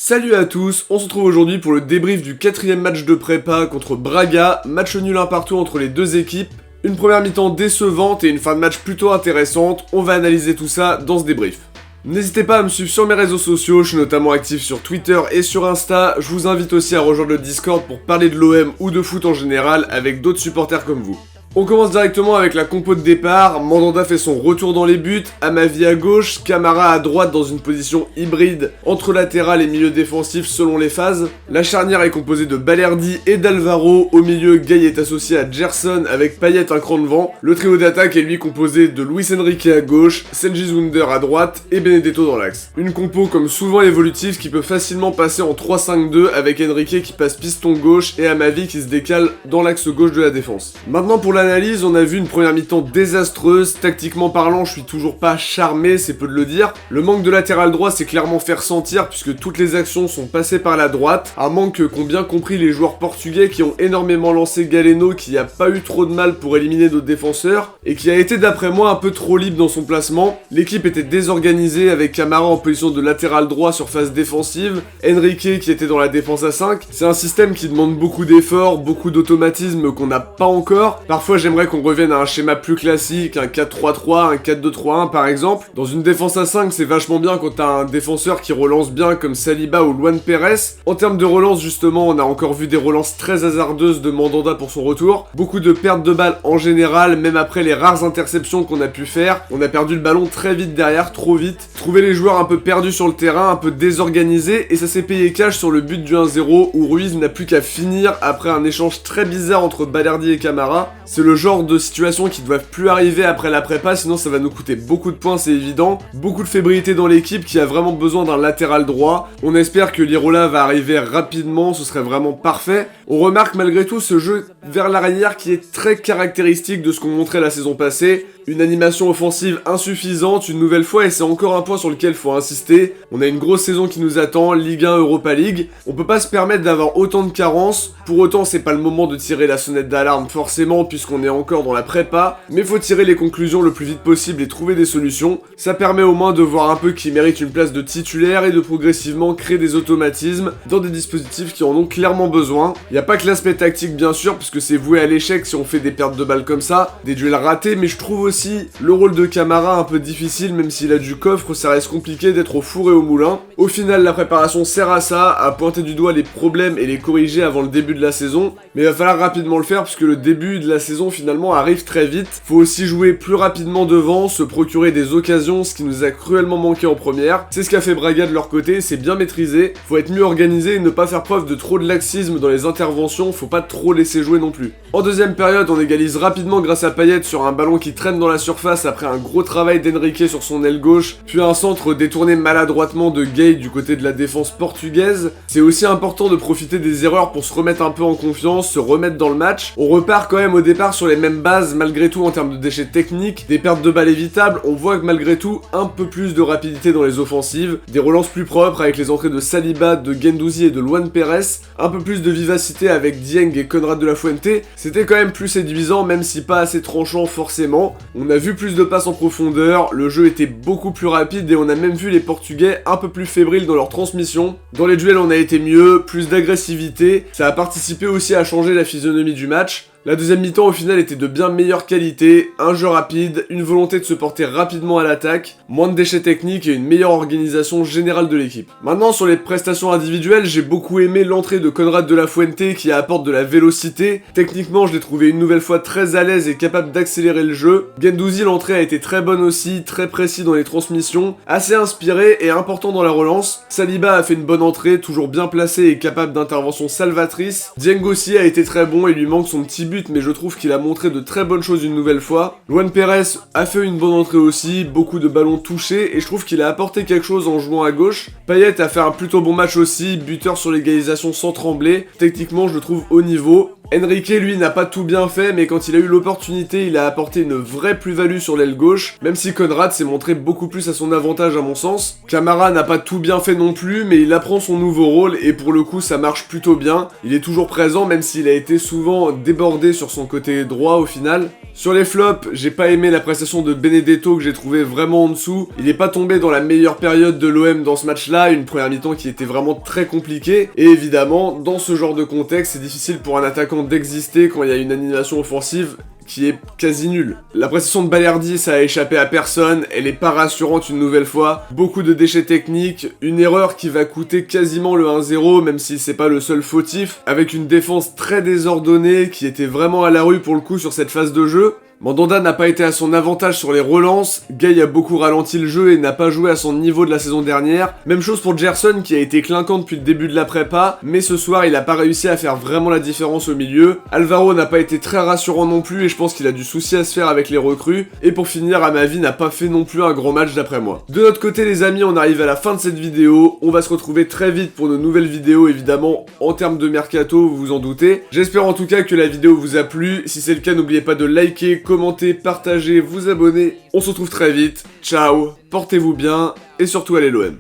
Salut à tous, on se retrouve aujourd'hui pour le débrief du 4ème match de prépa contre Braga, match nul un partout entre les deux équipes, une première mi-temps décevante et une fin de match plutôt intéressante, on va analyser tout ça dans ce débrief. N'hésitez pas à me suivre sur mes réseaux sociaux, je suis notamment actif sur Twitter et sur Insta, je vous invite aussi à rejoindre le Discord pour parler de l'OM ou de foot en général avec d'autres supporters comme vous. On commence directement avec la compo de départ, Mandanda fait son retour dans les buts, Amavi à gauche, Camara à droite dans une position hybride entre latéral et milieu défensif selon les phases. La charnière est composée de Balerdi et d'Alvaro, au milieu Gueye est associé à Gerson avec Payet un cran devant. Le trio d'attaque est lui composé de Luis Enrique à gauche, Cengiz Under à droite et Benedetto dans l'axe. Une compo comme souvent évolutive qui peut facilement passer en 3-5-2 avec Enrique qui passe piston gauche et Amavi qui se décale dans l'axe gauche de la défense. Maintenant pour l'analyse, on a vu une première mi-temps désastreuse, tactiquement parlant je suis toujours pas charmé, c'est peu de le dire. Le manque de latéral droit s'est clairement fait ressentir puisque toutes les actions sont passées par la droite, un manque qu'ont bien compris les joueurs portugais qui ont énormément lancé Galeno qui a pas eu trop de mal pour éliminer d'autres défenseurs et qui a été d'après moi un peu trop libre dans son placement. L'équipe était désorganisée avec Camara en position de latéral droit sur phase défensive, Enrique qui était dans la défense à 5, c'est un système qui demande beaucoup d'efforts, beaucoup d'automatisme qu'on n'a pas encore. Parfois j'aimerais qu'on revienne à un schéma plus classique, un 4-3-3, un 4-2-3-1 par exemple. Dans une défense à 5, c'est vachement bien quand t'as un défenseur qui relance bien comme Saliba ou Luan Pérez. En termes de relance justement, on a encore vu des relances très hasardeuses de Mandanda pour son retour. Beaucoup de pertes de balles en général, même après les rares interceptions qu'on a pu faire. On a perdu le ballon très vite derrière, trop vite. Trouver les joueurs un peu perdus sur le terrain, un peu désorganisés, et ça s'est payé cash sur le but du 1-0 où Ruiz n'a plus qu'à finir après un échange très bizarre entre Balerdi et Camara. C'est le genre de situation qui ne doivent plus arriver après la prépa, sinon ça va nous coûter beaucoup de points, c'est évident. Beaucoup de fébrilité dans l'équipe qui a vraiment besoin d'un latéral droit. On espère que Lirola va arriver rapidement, ce serait vraiment parfait. On remarque malgré tout ce jeu vers l'arrière qui est très caractéristique de ce qu'on montrait la saison passée. Une animation offensive insuffisante une nouvelle fois et c'est encore un point sur lequel il faut insister. On a une grosse saison qui nous attend, Ligue 1, Europa League. On peut pas se permettre d'avoir autant de carences. Pour autant, c'est pas le moment de tirer la sonnette d'alarme forcément puisqu'on est encore dans la prépa. Mais faut tirer les conclusions le plus vite possible et trouver des solutions. Ça permet au moins de voir un peu qui mérite une place de titulaire et de progressivement créer des automatismes dans des dispositifs qui en ont clairement besoin. Y a pas que l'aspect tactique bien sûr puisque c'est voué à l'échec si on fait des pertes de balles comme ça, des duels ratés, mais je trouve aussi le rôle de Camara un peu difficile, même s'il a du coffre, ça reste compliqué d'être au four et au moulin. Au final, la préparation sert à ça, à pointer du doigt les problèmes et les corriger avant le début de la saison, mais il va falloir rapidement le faire puisque le début de la saison finalement arrive très vite. Faut aussi jouer plus rapidement devant, se procurer des occasions, ce qui nous a cruellement manqué en première. C'est ce qu'a fait Braga de leur côté, c'est bien maîtrisé, faut être mieux organisé et ne pas faire preuve de trop de laxisme dans les interventions, faut pas trop laisser jouer non plus. En deuxième période, on égalise rapidement grâce à Payet sur un ballon qui traîne dans la surface après un gros travail d'Enrique sur son aile gauche, puis un centre détourné maladroitement de Gueye du côté de la défense portugaise. C'est aussi important de profiter des erreurs pour se remettre un peu en confiance, se remettre dans le match. On repart quand même au départ sur les mêmes bases malgré tout en termes de déchets techniques, des pertes de balles évitables, on voit que malgré tout un peu plus de rapidité dans les offensives, des relances plus propres avec les entrées de Saliba, de Guendouzi et de Luan Pérez, un peu plus de vivacité avec Dieng et Konrad de la Fuente. C'était quand même plus séduisant même si pas assez tranchant forcément. On a vu plus de passes en profondeur, le jeu était beaucoup plus rapide et on a même vu les Portugais un peu plus fébriles dans leur transmission. Dans les duels on a été mieux, plus d'agressivité, ça a participé aussi à changer la physionomie du match. La deuxième mi-temps au final était de bien meilleure qualité, un jeu rapide, une volonté de se porter rapidement à l'attaque, moins de déchets techniques et une meilleure organisation générale de l'équipe. Maintenant sur les prestations individuelles, j'ai beaucoup aimé l'entrée de Konrad de la Fuente qui apporte de la vélocité. Techniquement je l'ai trouvé une nouvelle fois très à l'aise et capable d'accélérer le jeu. Guendouzi l'entrée a été très bonne aussi, très précis dans les transmissions, assez inspiré et important dans la relance. Saliba a fait une bonne entrée, toujours bien placé et capable d'intervention salvatrice. Dieng aussi a été très bon et lui manque son petit mais je trouve qu'il a montré de très bonnes choses une nouvelle fois. Luan Pérez a fait une bonne entrée aussi, beaucoup de ballons touchés, et je trouve qu'il a apporté quelque chose en jouant à gauche. Payet a fait un plutôt bon match aussi, buteur sur l'égalisation sans trembler. Techniquement, je le trouve au niveau. Enrique, lui, n'a pas tout bien fait, mais quand il a eu l'opportunité, il a apporté une vraie plus-value sur l'aile gauche, même si Konrad s'est montré beaucoup plus à son avantage à mon sens. Camara n'a pas tout bien fait non plus, mais il apprend son nouveau rôle, et pour le coup, ça marche plutôt bien. Il est toujours présent, même s'il a été souvent débordé sur son côté droit au final. Sur les flops, j'ai pas aimé la prestation de Benedetto que j'ai trouvé vraiment en dessous. Il est pas tombé dans la meilleure période de l'OM dans ce match-là, une première mi-temps qui était vraiment très compliquée. Et évidemment, dans ce genre de contexte, c'est difficile pour un attaquant d'exister quand il y a une animation offensive qui est quasi nulle. La prestation de Balerdi, ça a échappé à personne, elle est pas rassurante une nouvelle fois. Beaucoup de déchets techniques, une erreur qui va coûter quasiment le 1-0, même si c'est pas le seul fautif, avec une défense très désordonnée qui était vraiment à la rue pour le coup sur cette phase de jeu. Mandanda n'a pas été à son avantage sur les relances, Gay a beaucoup ralenti le jeu et n'a pas joué à son niveau de la saison dernière. Même chose pour Gerson qui a été clinquant depuis le début de la prépa, mais ce soir il a pas réussi à faire vraiment la différence au milieu. Alvaro n'a pas été très rassurant non plus et je pense qu'il a du souci à se faire avec les recrues. Et pour finir, à ma vie n'a pas fait non plus un grand match d'après moi. De notre côté les amis, on arrive à la fin de cette vidéo, on va se retrouver très vite pour de nouvelles vidéos évidemment en termes de mercato, vous vous en doutez. J'espère en tout cas que la vidéo vous a plu, si c'est le cas n'oubliez pas de liker, commenter, partager, vous abonner. On se retrouve très vite. Ciao, portez-vous bien et surtout allez l'OM.